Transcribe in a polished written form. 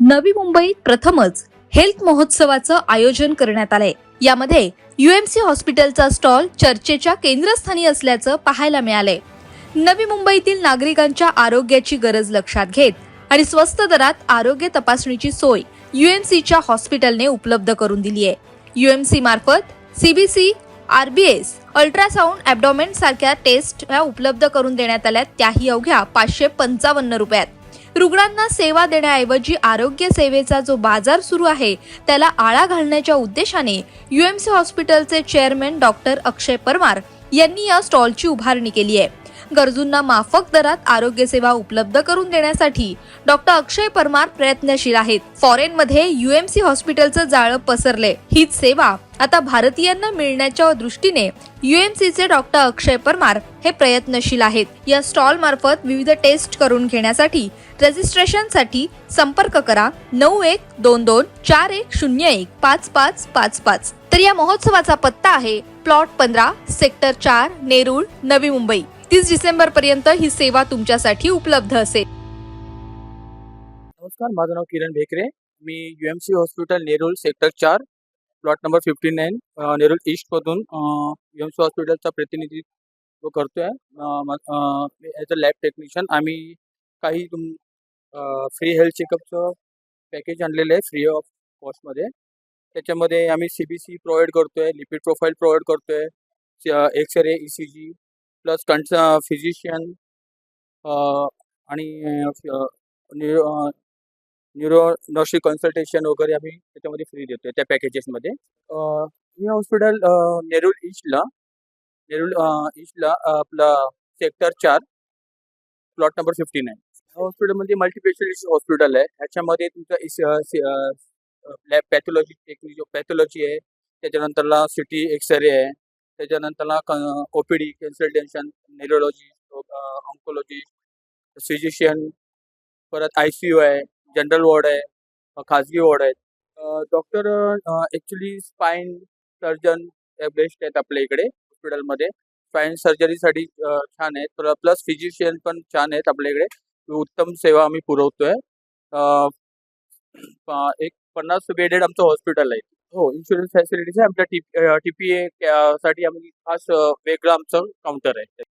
नवी मुंबईत प्रथमच हेल्थ महोत्सवाचं आयोजन करण्यात आलंय। यामध्ये यूएमसी हॉस्पिटलचा स्टॉल चर्चेच्या केंद्रस्थानी असल्याचं पाहायला मिळालंय। नवी मुंबईतील नागरिकांच्या आरोग्याची गरज लक्षात घेत आणि स्वस्त दरात आरोग्य तपासणीची सोय यूएमसीच्या हॉस्पिटलने उपलब्ध करून दिली आहे। यूएमसी मार्फत सीबीसी, आरबीएस, अल्ट्रासाउंड, ॲब्डोमेन सारख्या टेस्ट उपलब्ध करून देण्यात आल्या, त्याही अवघ्या 555 रुपयात। रुग्णांना सेवा देण्याऐवजी आरोग्य सेवेचा जो बाजार सुरू आहे त्याला आळा घालण्याच्या उद्देशाने यूएमसी हॉस्पिटलचे चेअरमन डॉक्टर अक्षय परमार यांनी या स्टॉलची उभारणी केली आहे। गरजूंना माफक दरात आरोग्य सेवा उपलब्ध करून देण्यासाठी डॉक्टर अक्षय परमार प्रयत्नशील आहेत। फॉरेनमध्ये यूएमसी हॉस्पिटलचं जाळं पसरले, हीच सेवा आता भारतीयांना मिळण्याच्या दृष्टीने यूएमसीचे डॉक्टर अक्षय परमार हे प्रयत्नशील आहेत। या स्टॉल मार्फत विविध टेस्ट करून घेण्यासाठी रजिस्ट्रेशनसाठी संपर्क करा 912241015555। तर या महोत्सवाचा पत्ता आहे प्लॉट 15, सेक्टर 4, नेरूळ, नवी मुंबई। 30 डिसेंबर पर्यंत ही सेवा तुमच्यासाठी उपलब्ध असेल। नमस्कार, माझं नाव किरण भेकरे। मी UMC hospital Nerul sector 4 plot number 59 Nerul east मधून यूएमसी हॉस्पिटलचा प्रतिनिधित्व करतोय। ॲज अ लॅब टेक्निशियन आम्ही काही फ्री हेल्थ चेकअपचं पॅकेज आणलेलं आहे फ्री ऑफ कॉस्टमध्ये। त्याच्यामध्ये आम्ही सीबीसी प्रोव्हाइड करतोय, लिपिड प्रोफाईल प्रोव्हाइड करतोय, एक्सरे, ईसीजी प्लस फिजिशियन आणि न्यूरोनॉशी कन्सल्टेशन वगैरे आम्ही त्याच्यामध्ये फ्री देतोय त्या पॅकेजेसमध्ये। हे हॉस्पिटल नेरूळ ईस्टला आपला सेक्टर 4 प्लॉट नंबर 59। हॉस्पिटलमध्ये मल्टीस्पेशालिस्ट हॉस्पिटल आहे। ह्याच्यामध्ये तुमचं लॅब पॅथॉलॉजी आहे, त्याच्यानंतरला सिटी एक्सरे आहे, त्याच्यानंतरला OPD consultation, neurology, oncology, physician, परत ICU आहे, जनरल वॉर्ड आहे, खाजगी वॉर्ड आहेत। Doctor actually spine surgeon best आहेत आपल्या इकडे हॉस्पिटलमध्ये। स्पाईन सर्जरीसाठी छान आहेत, प्लस फिजिशियन पण छान आहेत आपल्या इकडे। उत्तम सेवा आम्ही पुरवतोय। एक 50 बेडेड आमचं हॉस्पिटल आहे। हो, इन्शुरन्स फॅसिलिटीज आहे आमच्या। TPA साठी आम्ही खास वेगळं आमचं काउंटर आहे।